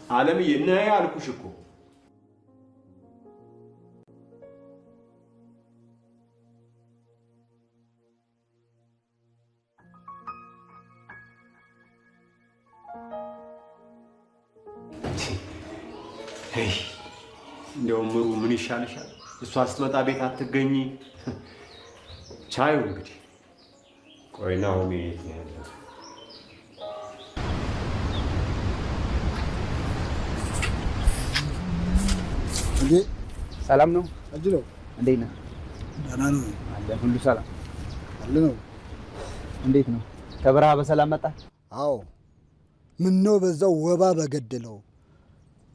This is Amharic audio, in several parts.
ዓለምዬ ነይ አልኩሽ እኮ። እንደውም ምሩ ምን ይሻልሻል? እሷ ስትመጣ ቤት አትገኚ። ቻዩ እንግዲህ ቆይ ናሆሜ የት ነው ያለው? እንዴ ሰላም ነው? አጅሎ እንዴት ነህ? ደህና ነው አለ ሁሉ ሰላም አለ ነው። እንዴት ነው? ከበረሃ በሰላም መጣ? አዎ ምን ነው በዛው ወባ በገደለው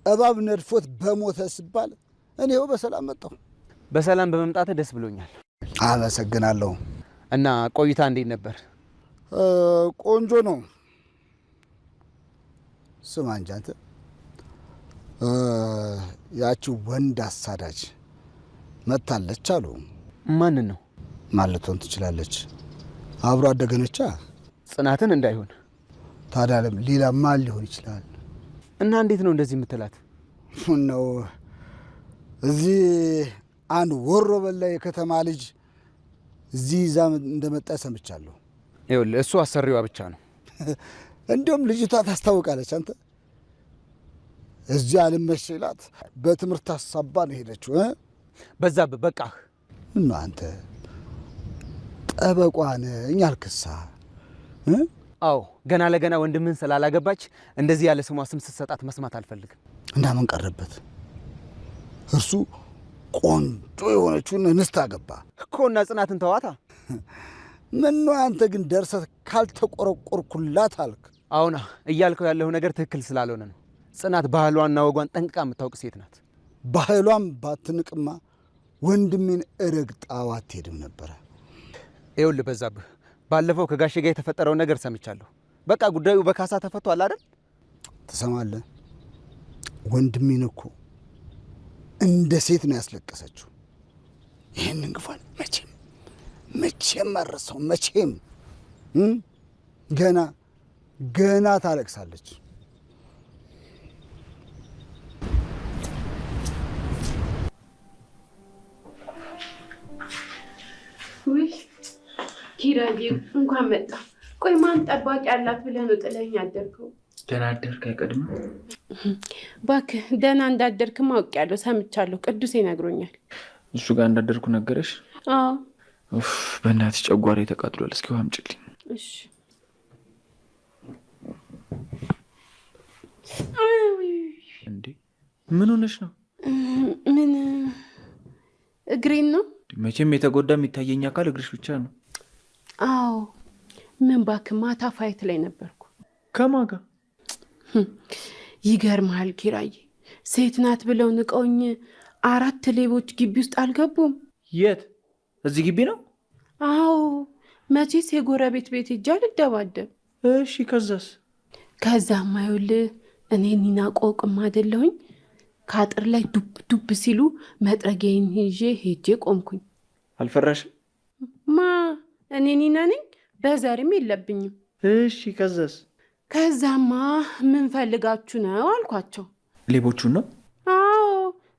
እባብ ነድፎት በሞተ ሲባል እኔው በሰላም መጣሁ። በሰላም በመምጣት ደስ ብሎኛል። አመሰግናለሁ። እና ቆይታ እንዴት ነበር? ቆንጆ ነው። ስማ እንጂ አንተ ያቺ ወንድ አሳዳጅ መታለች አሉ። ማንን ነው? ማለቷን ትችላለች። አብሮ አደገነቻ። ጽናትን እንዳይሆን። ታዲያ ሌላ ማን ሊሆን ይችላል? እና እንዴት ነው እንደዚህ የምትላት? ነው እዚህ አንድ ወሮ በላ የከተማ ልጅ እዚህ ይዛ እንደመጣ ሰምቻለሁ። ይኸውልህ እሱ አሰሪዋ ብቻ ነው። እንዲሁም ልጅቷ ታስታውቃለች። አንተ እዚህ አልመሽ ይላት በትምህርት ሀሳባ ነው ሄደችው። በዛብህ በቃህ። ምነው አንተ ጠበቋ ነኝ አልክሳ? አዎ ገና ለገና ወንድምህን ስላላገባች እንደዚህ ያለ ስሟ ስም ስትሰጣት መስማት አልፈልግም። እንዳምን ቀረበት። እርሱ ቆንጆ የሆነችውን እንስት አገባ እኮ እና ጽናትን ተዋታ። ምነው አንተ ግን ደርሰህ ካልተቆረቆርኩላት አልክ? አሁና እያልከው ያለው ነገር ትክክል ስላልሆነ ነው። ጽናት ባህሏንና ወጓን ጠንቅቃ የምታውቅ ሴት ናት። ባህሏን ባትንቅማ ወንድሜን እረግጣው አትሄድም ነበረ። ይኸውልህ በዛብህ ባለፈው ከጋሼ ጋር የተፈጠረው ነገር ሰምቻለሁ። በቃ ጉዳዩ በካሳ ተፈቷል አይደል? ትሰማለህ? ወንድሜን እኮ እንደ ሴት ነው ያስለቀሰችው። ይህንን ግፏን መቼም መረሰው መቼም ገና ታለቅሳለች። ውይ ኪራዬ እንኳን መጣ። ቆይ ማን ጠባቂ አላት ብለህ ነው ጥለኸኝ ያደርከው? ደህና አደርክ አይቀድም? እባክህ ደህና እንዳደርክማ አውቄያለሁ፣ ሰምቻለሁ። ቅዱሴ ነግሮኛል። እሱ ጋር እንዳደርኩ ነገረሽ? አዎ። በእናትሽ ጨጓራዬ ተቃጥሏል። እስኪ ውሃ አምጪልኝ። እሺ። እንዴ ምን ሆነሽ ነው? ምን እግሬን ነው? መቼም የተጎዳ የሚታየኝ አካል እግርሽ ብቻ ነው። አዎ። ምን እባክህ ማታ ፋይት ላይ ነበርኩ። ከማን ጋር? ይገርምሃል ኪራዬ፣ ሴት ናት ብለው ንቀውኝ 4 ሌቦች ግቢ ውስጥ አልገቡም። የት? እዚህ ግቢ ነው? አዎ። መቼስ የጎረቤት ቤት ሄጄ አልደባደብ። እሺ ከዛስ? ከዛማ ይኸውልህ እኔ ኒና ቆቅም አይደለሁኝ። ከአጥር ላይ ዱብ ሲሉ መጥረጊያዬን ይዤ ሄጄ ቆምኩኝ። አልፈራሽም? ማ እኔ ኒና ነኝ፣ በዘርም የለብኝም። እሺ ከዛስ? ከዛማ ምን ፈልጋችሁ ነው አልኳቸው። ሌቦቹን ነው? አዎ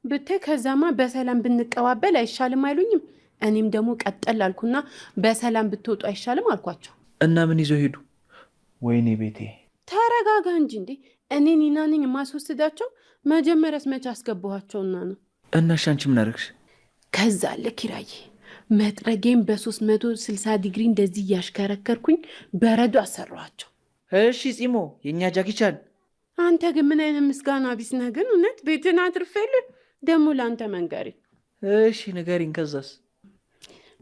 ብታይ። ከዛማ በሰላም ብንቀባበል አይሻልም አይሉኝም። እኔም ደግሞ ቀጠል አልኩና በሰላም ብትወጡ አይሻልም አልኳቸው። እና ምን ይዘው ሄዱ? ወይኔ ቤቴ። ተረጋጋ እንጂ እንዴ! እኔ ኒና ነኝ የማስወስዳቸው? መጀመሪያስ መቼ አስገባኋቸውና ነው? እና እሺ አንቺ ምን አደረግሽ? ከዛ አለ ኪራዬ መጥረጌን በ360 ዲግሪ እንደዚህ እያሽከረከርኩኝ በረዶ አሰራኋቸው። እሺ ጺሞ የእኛ ጃኪቻን። አንተ ግን ምን አይነት ምስጋና ቢስ ነህ ግን! እውነት ቤትን አትርፌልህ ደግሞ ለአንተ መንገሪ። እሺ ንገሪኝ። ከዛስ?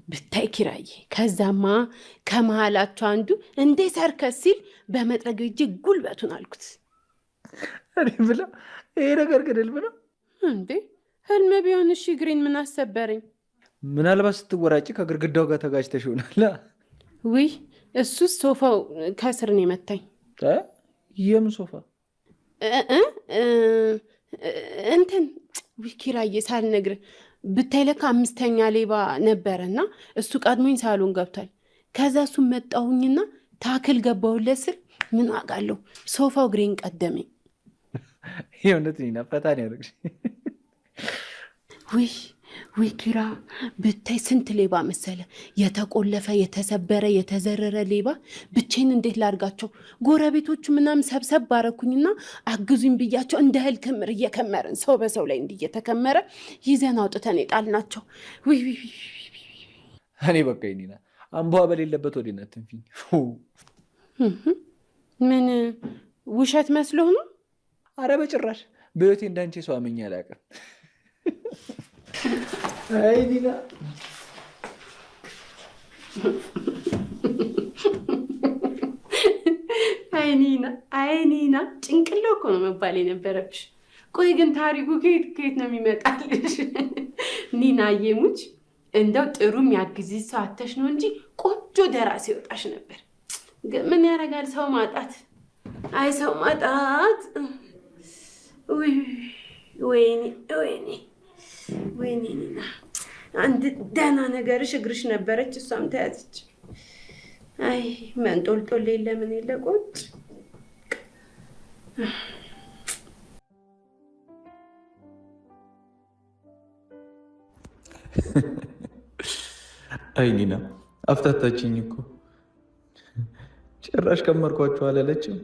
ብታይ ኪራዬ ከዛማ ከመሃላቸው አንዱ እንዴ ሰርከስ ሲል በመጥረጌ እጄ ጉልበቱን አልኩት። እኔ ብላ ይሄ ነገር ግን ህልም ነው እንዴ? ህልም ቢሆን እሺ እግሬን ምን አሰበረኝ? ምናልባት ስትወራጭ ከግርግዳው ጋር ተጋጭተሽ ይሆናል። ውይ እሱስ ሶፋው ከስር ነው የመታኝ። የምን ሶፋ? እንትን ውይ ኪራዬ ሳልነግርህ ብታይ ለካ 5ኛ ሌባ ነበረና እሱ ቀድሞኝ ሳሎን ገብቷል። ከዛ እሱ መጣሁኝና ታክል ገባሁለት ስል ምን ዋጋ አለው ሶፋው እግሬን ቀደመኝ። የእውነት ኒና ፈታ ነው ያደረግሽ። ውይ ኪራ ብታይ ስንት ሌባ መሰለ፣ የተቆለፈ የተሰበረ የተዘረረ ሌባ። ብቻዬን እንዴት ላርጋቸው? ጎረቤቶቹ ምናምን ሰብሰብ ባረኩኝና አግዙኝ ብያቸው እንደ እህል ክምር እየከመርን ሰው በሰው ላይ እንዲህ እየተከመረ ይዘን አውጥተን የጣልናቸው። እኔ በቃ ኒና አምቧ በሌለበት ወደ እናት ትንፊኝ። ምን ውሸት መስሎህ ነው? አረ በጭራሽ በህይወቴ እንዳንቺ ሰው አመኛ አላውቅም። አይ ኒና አይ ኒና ጭንቅሎ እኮ ነው መባል የነበረብሽ። ቆይ ግን ታሪኩ ከየት ነው የሚመጣልሽ? ኒና የሙች እንደው ጥሩ የሚያግዝ ሰው አተሽ ነው እንጂ ቆንጆ ደራሲ ይወጣሽ ነበር። ምን ያደርጋል ሰው ማጣት። አይ ሰው ማጣት። ወይኔ ኒና አንድ ደህና ነገርሽ እግርሽ ነበረች፣ እሷም ተያዘች። አይ መንጦልጦል የለ ምን የለ ቁጭ። አይ ኒና አፍታታችኝ እኮ ጭራሽ ከመርኳቸው አላለችም።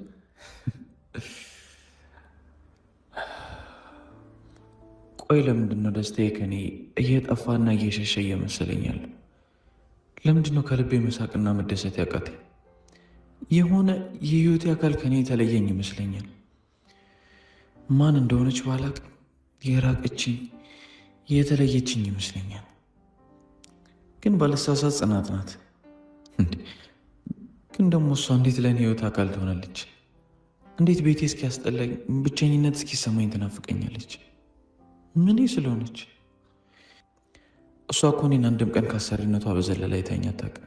ቆይ ለምንድን ነው ደስታዬ ከኔ እየጠፋና እየሸሸ እየመሰለኛል? ለምንድን ነው ከልቤ መሳቅና መደሰት ያቃተኝ? የሆነ የህይወቴ አካል ከኔ የተለየኝ ይመስለኛል። ማን እንደሆነች ባላቅም የራቀችኝ የተለየችኝ ይመስለኛል። ግን ባልሳሳት ጽናት ናት። ግን ደግሞ እሷ እንዴት ለእኔ ህይወት አካል ትሆናለች? እንዴት ቤቴ እስኪያስጠላኝ ብቸኝነት እስኪሰማኝ ትናፍቀኛለች? ምን ስለሆነች? እሷ እኮ እኔን አንድም ቀን ከአሰሪነቷ በዘለላ አይታኝ አታውቅም።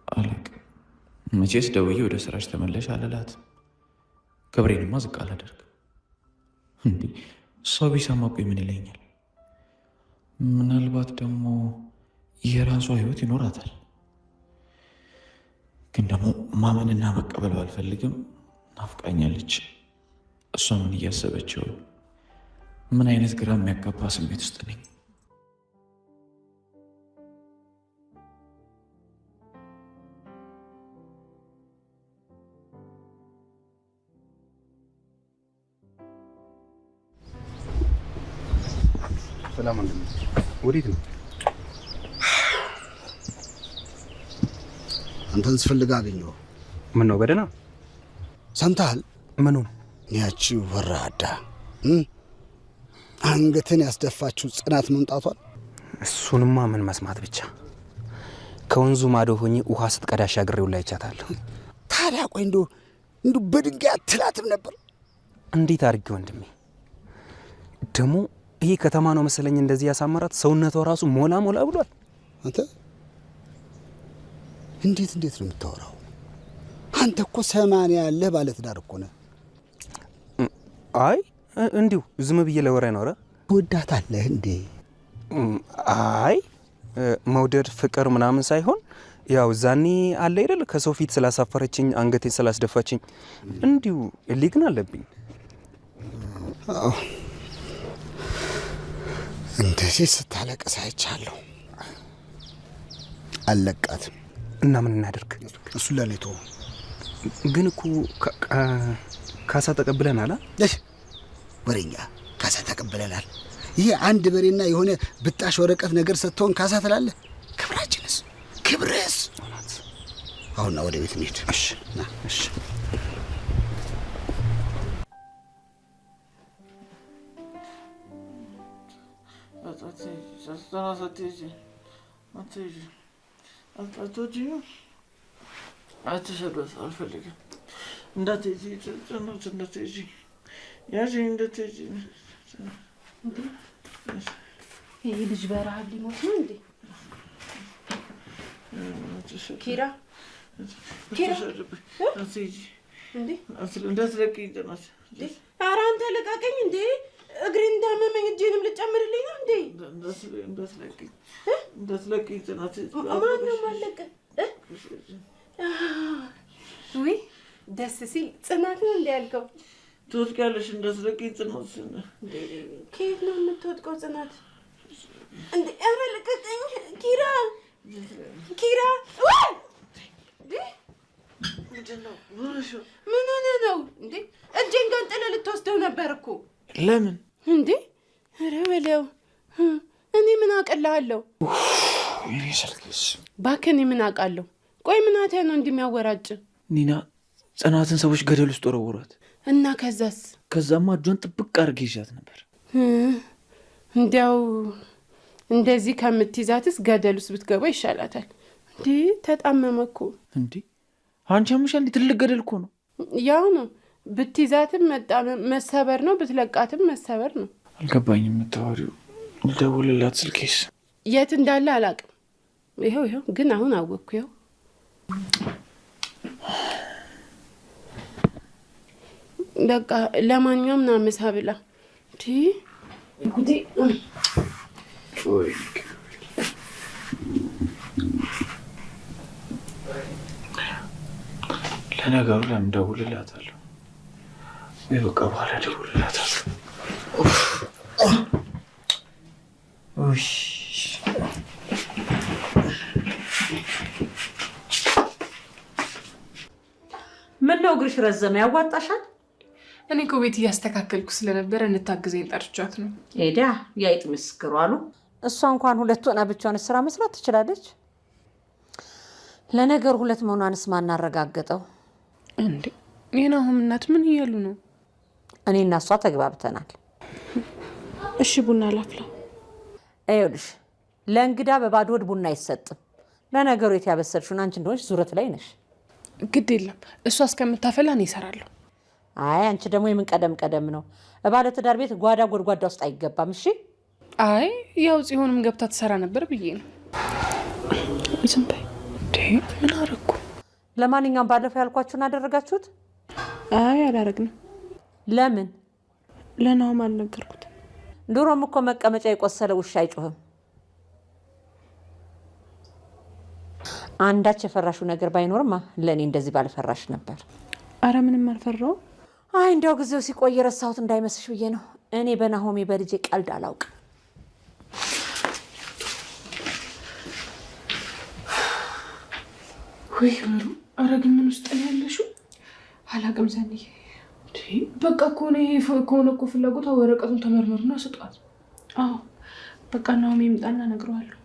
አላውቅም። መቼስ ደውዬ ወደ ስራሽ ተመለሽ አልላት። ክብሬንማ ዝቅ አላደርግም። እንዲህ እሷ ቢሰማ ቆይ ምን ይለኛል? ምናልባት ደግሞ የራሷ ህይወት ይኖራታል። ግን ደግሞ ማመንና መቀበል ባልፈልግም ናፍቃኛለች። እሷ ምን እያሰበች ይሆን? ምን አይነት ግራ የሚያጋባ ስሜት ውስጥ ነኝ። ሰላም ወንድሜ፣ ወዴት ነው? አንተን ስፈልግ አገኘሁ። ምን ነው በደህና ሰምተሃል? ምኑን? ያቺ ወራዳ አንገትን ያስደፋችው ጽናት መምጣቷል። እሱንማ ምን መስማት ብቻ። ከወንዙ ማዶ ሆኜ ውሃ ስትቀዳ አሻግሬው ላይ አይቻታለሁ። ታዲያ ቆይ እንዱ በድንጋይ አትላትም ነበር? እንዴት አድርጌ ወንድሜ። ደግሞ ይሄ ከተማ ነው መሰለኝ እንደዚህ ያሳመራት። ሰውነቷ ራሱ ሞላ ሞላ ብሏል። አንተ እንዴት ነው የምታወራው? አንተ እኮ 80 ያለህ ባለ ትዳር እኮ ነህ። አይ እንዲሁ ዝም ብዬ ለወሬ ነው። ኧረ ትወዳታለህ እንዴ? አይ መውደድ ፍቅር ምናምን ሳይሆን ያው ዛኔ አለ አይደል ከሰው ፊት ስላሳፈረችኝ አንገቴ ስላስደፋችኝ እንዲሁ ሊግን አለብኝ። እንደዚህ ስታለቅስ አይቻለሁ። አለቃትም እና ምን እናደርግ? እሱ ለኔ ተወው። ግን እኮ ካሳ ተቀብለናል። ወሬኛ ካሳ ተቀብለናል። ይሄ አንድ በሬና የሆነ ብጣሽ ወረቀት ነገር ሰጥተውን ካሳ ትላለህ? ክብራችንስ? ክብርስ? አሁንና ወደ ቤት እንሂድ። እሺ ና። እሺ አልፈልግም። እንዳትሄጂ ጽናት፣ እንዳትሄጂ ያዥኝ፣ እንዳትሄጂ። ይህ ልጅ በረሃብ ሊሞት ነው እንዴ? ኪራ እንዳትለቅኝ ጽናት። ኧረ አንተ ለቃቀኝ እንዴ! እግሬን እንዳመመኝ እጄንም ልጨምርልኝ ነው እንዴ? እንዳትለቅኝ ጽናት። ማነው ማለቀ? ውይ ደስ ሲል ጽናት ነው እንደ ያልከው ትወድቂያለሽ። እንዳትለቂኝ ጽናት። ከየት ነው የምትወድቀው ጽናት? እንዴ ኧረ ልቀቀኝ ኪራ ኪራ! ምን ሆነህ ነው እንዴ? እጄን ገንጥለህ ልትወስደው ነበር እኮ። ለምን እንዴ? ኧረ በለው። እኔ ምን አውቅልሃለሁ? እባክህ እኔ ምን አውቃለሁ? ቆይ ምን አትያ ነው እንደሚያወራጭ? ኒና ጽናትን ሰዎች ገደል ውስጥ ወረወሯት እና ከዛስ? ከዛማ እጇን ጥብቅ አድርጌ ይዣት ነበር። እንዲያው እንደዚህ ከምትይዛትስ ገደል ውስጥ ብትገባ ይሻላታል። እንዴ ተጣመመ እኮ። እንዴ አንቺ አምሻል። እንዴ ትልቅ ገደል እኮ ነው። ያው ነው ብትይዛትም መሰበር ነው፣ ብትለቃትም መሰበር ነው። አልገባኝም የምታወሪው። ልደውልላት ስልኬስ የት እንዳለ አላውቅም። ይኸው ግን አሁን አወቅኩ። ይኸው በቃ ለማንኛውም ና ምሳ ብላ። ጉዴ ለነገሩ ለምን ደውልላታለሁ? ወይ በቃ በኋላ ደውልላታለሁ። ምን ነው እግርሽ ረዘመ? ያዋጣሻል? እኔ እኮ ቤት እያስተካከልኩ ስለነበረ እንታግዘኝ ጠርቻት ነው። ሄዳ ያይጥ ምስክሩ አሉ። እሷ እንኳን ሁለት ሆና ብቻዋን ስራ መስራት ትችላለች። ለነገሩ ሁለት መሆኗንስ ማናረጋገጠው እንዴ? የናሆም እናት ምን እያሉ ነው? እኔ እና እሷ ተግባብተናል። እሺ ቡና ላፍላ። ይኸውልሽ ለእንግዳ በባዶ ሆድ ቡና አይሰጥም። ለነገሩ የት ያበሰልሽውን አንቺ እንደሆንሽ ዙረት ላይ ነሽ። ግድ የለም እሷ እስከምታፈላ እኔ እሰራለሁ። አይ አንቺ ደግሞ የምን ቀደም ነው? ባለ ትዳር ቤት ጓዳ ጎድጓዳ ውስጥ አይገባም። እሺ አይ ያው ጽዮንም ገብታ ትሰራ ነበር ብዬ ነው። ዝም በይ። ምን አደረኩ? ለማንኛውም ባለፈው ያልኳችሁን አደረጋችሁት? አይ አላረግንም። ለምን? ለናሆም አልነገርኩትም። ድሮም እኮ መቀመጫ የቆሰለ ውሻ አይጮህም። አንዳች የፈራሹ ነገር ባይኖርማ ለእኔ እንደዚህ ባልፈራሽ ነበር። አረ ምንም አልፈራውም። አይ እንዲያው ጊዜው ሲቆይ ረሳሁት እንዳይመስልሽ ብዬ ነው። እኔ በናሆሜ በልጄ ቀልድ አላውቅም። ወይ ምሩ፣ አረ ግን ምን ውስጥ ነው ያለሽው? አላውቅም ዘንዬ። በቃ ከሆነ እኮ ፍላጎቷ ወረቀቱን ተመርመሩና ስጧት። አዎ በቃ ናሆሜ ይምጣና እነግረዋለሁ።